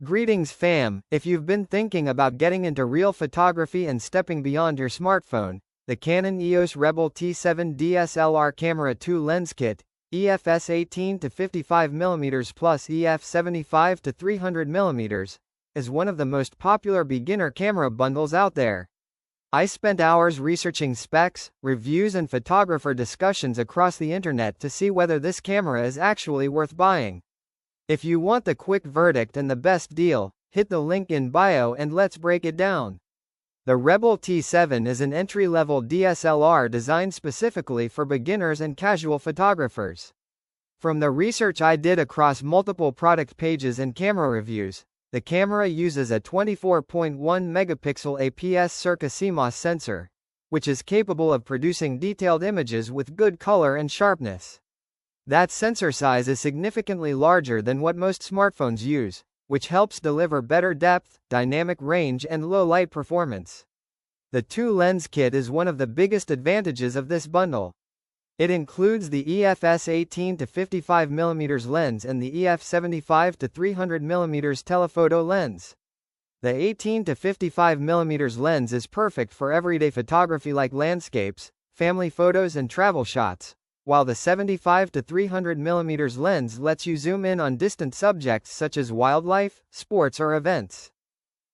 Greetings fam, if you've been thinking about getting into real photography and stepping beyond your smartphone, the Canon EOS Rebel T7 DSLR Camera 2 Lens Kit, EF18-55mm plus EF75-300mm, is one of the most popular beginner camera bundles out there. I spent hours researching specs, reviews and photographer discussions across the internet to see whether this camera is actually worth buying. If you want the quick verdict and the best deal, hit the link in bio and let's break it down. The Rebel T7 is an entry-level DSLR designed specifically for beginners and casual photographers. From the research I did across multiple product pages and camera reviews, the camera uses a 24.1 megapixel APS-C CMOS sensor, which is capable of producing detailed images with good color and sharpness. That sensor size is significantly larger than what most smartphones use, which helps deliver better depth, dynamic range and low light performance. The two-lens kit is one of the biggest advantages of this bundle. It includes the EF18-55mm lens and the EF75-300mm telephoto lens. The 18-55mm lens is perfect for everyday photography like landscapes, family photos and travel shots, while the 75-300mm lens lets you zoom in on distant subjects such as wildlife, sports or events.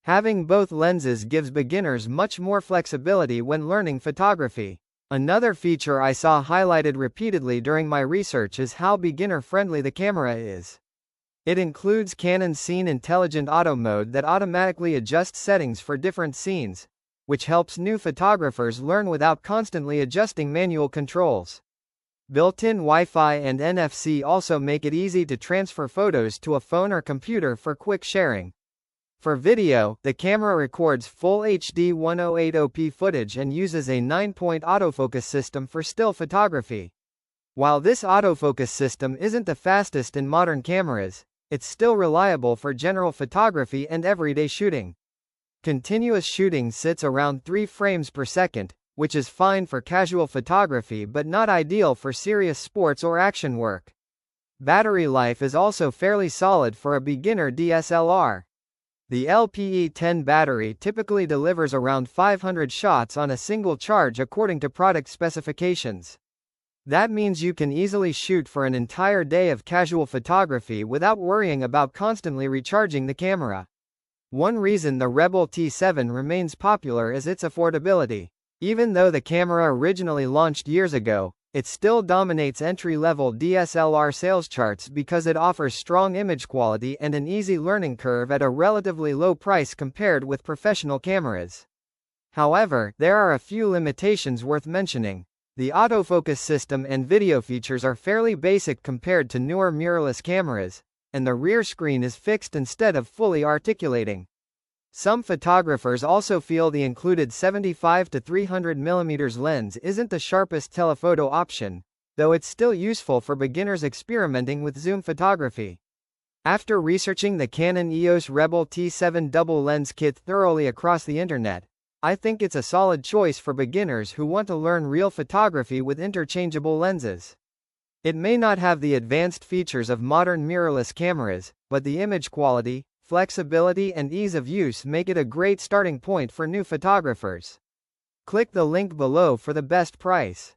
Having both lenses gives beginners much more flexibility when learning photography. Another feature I saw highlighted repeatedly during my research is how beginner-friendly the camera is. It includes Canon's Scene Intelligent Auto mode that automatically adjusts settings for different scenes, which helps new photographers learn without constantly adjusting manual controls. Built-in Wi-Fi and NFC also make it easy to transfer photos to a phone or computer for quick sharing. For video, the camera records full HD 1080p footage and uses a 9-point autofocus system for still photography. While this autofocus system isn't the fastest in modern cameras, it's still reliable for general photography and everyday shooting. Continuous shooting sits around 3 frames per second, which is fine for casual photography but not ideal for serious sports or action work. Battery life is also fairly solid for a beginner DSLR. The LPE10 battery typically delivers around 500 shots on a single charge according to product specifications. That means you can easily shoot for an entire day of casual photography without worrying about constantly recharging the camera. One reason the Rebel T7 remains popular is its affordability. Even though the camera originally launched years ago, it still dominates entry-level DSLR sales charts because it offers strong image quality and an easy learning curve at a relatively low price compared with professional cameras. However, there are a few limitations worth mentioning. The autofocus system and video features are fairly basic compared to newer mirrorless cameras, and the rear screen is fixed instead of fully articulating. Some photographers also feel the included 75-300mm lens isn't the sharpest telephoto option, though it's still useful for beginners experimenting with zoom photography. After researching the Canon EOS Rebel T7 double lens kit thoroughly across the internet, I think it's a solid choice for beginners who want to learn real photography with interchangeable lenses. It may not have the advanced features of modern mirrorless cameras, but the image quality, flexibility and ease of use make it a great starting point for new photographers. Click the link below for the best price.